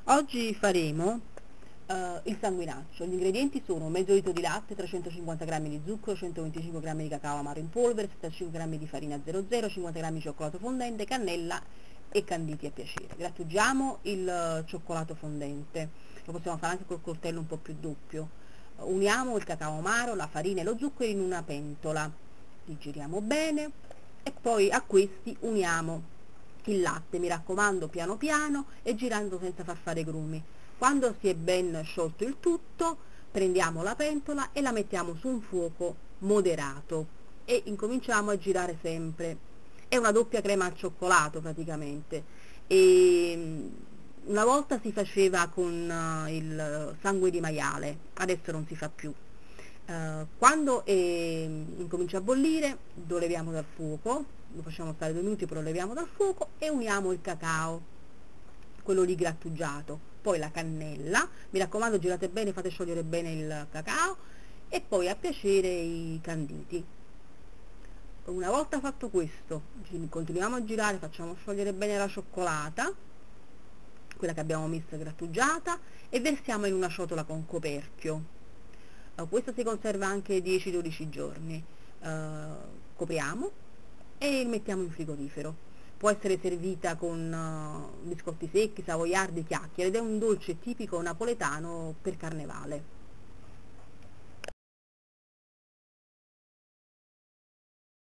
Oggi faremo il sanguinaccio. Gli ingredienti sono mezzo litro di latte, 350 g di zucchero, 125 g di cacao amaro in polvere, 75 g di farina 00, 50 g di cioccolato fondente, cannella e canditi a piacere. Grattugiamo il cioccolato fondente, lo possiamo fare anche col coltello un po' più doppio. Uniamo il cacao amaro, la farina e lo zucchero in una pentola, li giriamo bene e poi a questi uniamo il latte, mi raccomando piano piano e girando senza far fare grumi. Quando si è ben sciolto il tutto, prendiamo la pentola e la mettiamo su un fuoco moderato e incominciamo a girare sempre. È una doppia crema al cioccolato praticamente. E una volta si faceva con il sangue di maiale, adesso non si fa più. Quando incomincia a bollire lo leviamo dal fuoco, lo facciamo stare 2 minuti, poi lo leviamo dal fuoco e uniamo il cacao, quello lì grattugiato, poi la cannella, mi raccomando girate bene, fate sciogliere bene il cacao e poi a piacere i canditi. Una volta fatto questo continuiamo a girare, facciamo sciogliere bene la cioccolata, quella che abbiamo messo grattugiata, e versiamo in una ciotola con coperchio. Questa si conserva anche 10-12 giorni. Copriamo e mettiamo in frigorifero. Può essere servita con biscotti secchi, savoiardi, chiacchiere ed è un dolce tipico napoletano per carnevale.